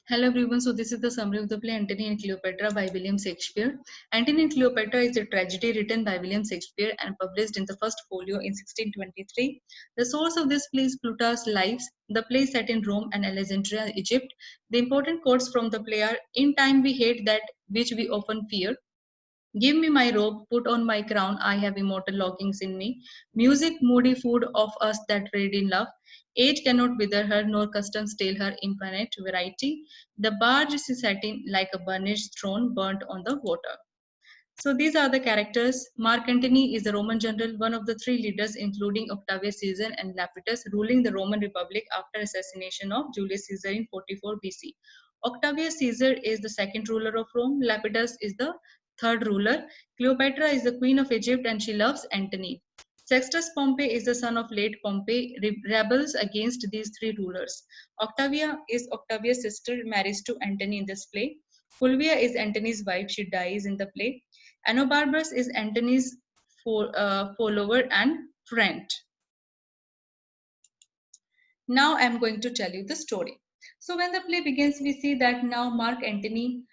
Hello everyone, so this is the summary of the play Antony and Cleopatra by William Shakespeare. Antony and Cleopatra is a tragedy written by William Shakespeare and published in the first folio in 1623. The source of this play is Plutarch's Lives. The play is set in Rome and Alexandria, Egypt. The important quotes from the play are, "In time we hate that which we often fear. Give me my robe, put on my crown, I have immortal longings in me. Music, moody food of us that read in love. Age cannot wither her, nor custom stale her infinite variety. The barge is setting like a burnished throne burnt on the water." So these are the characters. Mark Antony is the Roman general, one of the three leaders, including Octavius Caesar and Lepidus, ruling the Roman Republic after assassination of Julius Caesar in 44 BC. Octavius Caesar is the second ruler of Rome. Lepidus is the third ruler. Cleopatra is the queen of Egypt and she loves Antony. Sextus Pompey is the son of late Pompey, rebels against these three rulers. Octavia is Octavius' sister, married to Antony in this play. Fulvia is Antony's wife, she dies in the play. Enobarbarus is Antony's follower and friend. Now I'm going to tell you the story. So when the play begins, we see that now Mark Antony,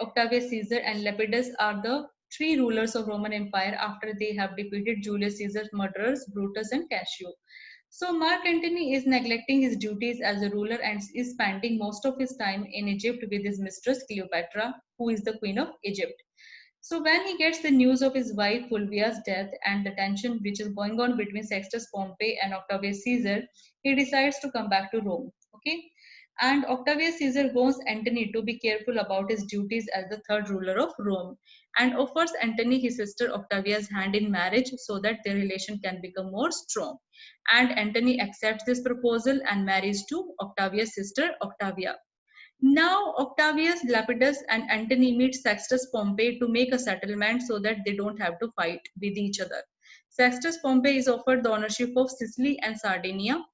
Octavius Caesar, and Lepidus are the three rulers of Roman Empire after they have defeated Julius Caesar's murderers, Brutus and Cassio. So Mark Antony is neglecting his duties as a ruler and is spending most of his time in Egypt with his mistress Cleopatra, who is the queen of Egypt. So when he gets the news of his wife Fulvia's death and the tension which is going on between Sextus Pompey and Octavius Caesar, he decides to come back to Rome. Okay, and Octavius Caesar warns Antony to be careful about his duties as the third ruler of Rome, and offers Antony his sister Octavia's hand in marriage so that their relation can become more strong. And Antony accepts this proposal and marries to Octavia's sister Octavia. Now Octavius, Lepidus, and Antony meet Sextus Pompey to make a settlement so that they don't have to fight with each other. Sextus Pompey is offered the ownership of Sicily and Sardinia,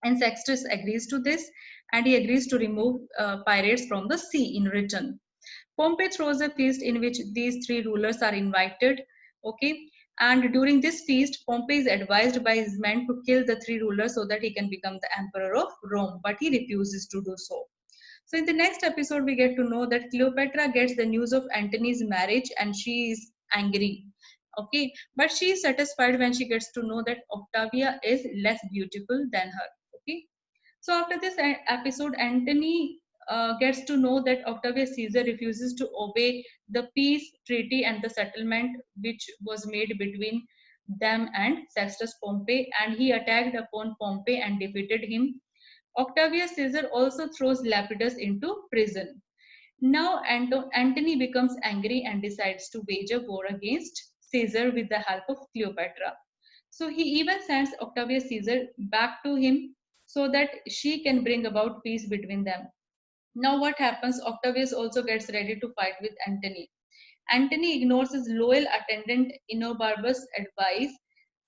and Sextus agrees to this, and he agrees to remove pirates from the sea in return. Pompey throws a feast in which these three rulers are invited. Okay, and during this feast, Pompey is advised by his men to kill the three rulers so that he can become the emperor of Rome, but he refuses to do so. So in the next episode, we get to know that Cleopatra gets the news of Antony's marriage and she is angry. Okay, but she is satisfied when she gets to know that Octavia is less beautiful than her. Okay, so after this episode, Antony gets to know that Octavius Caesar refuses to obey the peace treaty and the settlement which was made between them and Sextus Pompey, and he attacked upon Pompey and defeated him. Octavius Caesar also throws Lepidus into prison. Now Antony becomes angry and decides to wage a war against Caesar with the help of Cleopatra. So he even sends Octavius Caesar back to him so that she can bring about peace between them. Now what happens? Octavius also gets ready to fight with Antony. Antony ignores his loyal attendant Enobarbarus' advice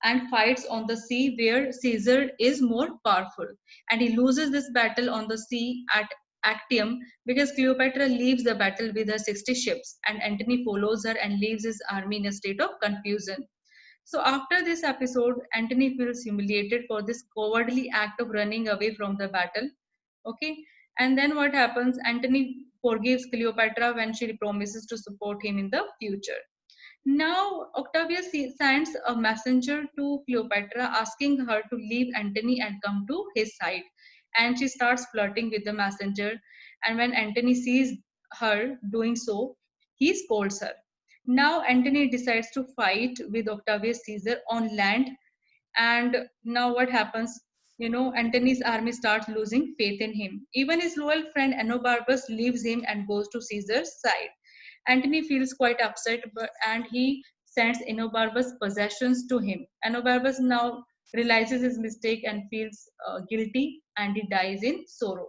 and fights on the sea where Caesar is more powerful. And he loses this battle on the sea at Actium because Cleopatra leaves the battle with her 60 ships, and Antony follows her and leaves his army in a state of confusion. So after this episode, Antony feels humiliated for this cowardly act of running away from the battle. Okay, and then what happens? Antony forgives Cleopatra when she promises to support him in the future. Now, Octavius sends a messenger to Cleopatra asking her to leave Antony and come to his side. And she starts flirting with the messenger. And when Antony sees her doing so, he scolds her. Now, Antony decides to fight with Octavius Caesar on land. And now, what happens? Antony's army starts losing faith in him. Even his loyal friend Enobarbarus leaves him and goes to Caesar's side. Antony feels quite upset, and he sends Enobarbarus' possessions to him. Enobarbarus now realizes his mistake and feels guilty, and he dies in sorrow.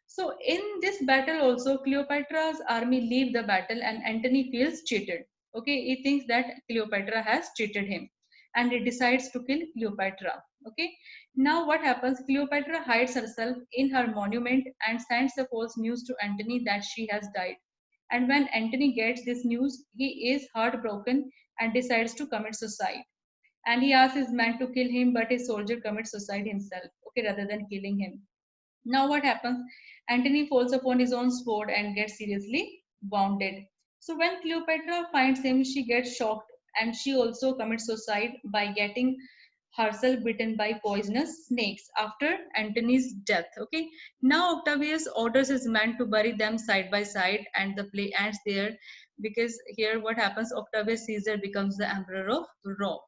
So in this battle also, Cleopatra's army leave the battle and Antony feels cheated. Okay, he thinks that Cleopatra has cheated him and he decides to kill Cleopatra. Okay, now what happens? Cleopatra hides herself in her monument and sends the false news to Antony that she has died. And when Antony gets this news, he is heartbroken and decides to commit suicide. And he asks his men to kill him, but his soldier commits suicide himself, okay, rather than killing him. Now what happens? Antony falls upon his own sword and gets seriously wounded. So when Cleopatra finds him, she gets shocked and she also commits suicide by getting herself bitten by poisonous snakes after Antony's death. Okay. Now Octavius orders his men to bury them side by side and the play ends there, because here what happens? Octavius Caesar becomes the emperor of Rome.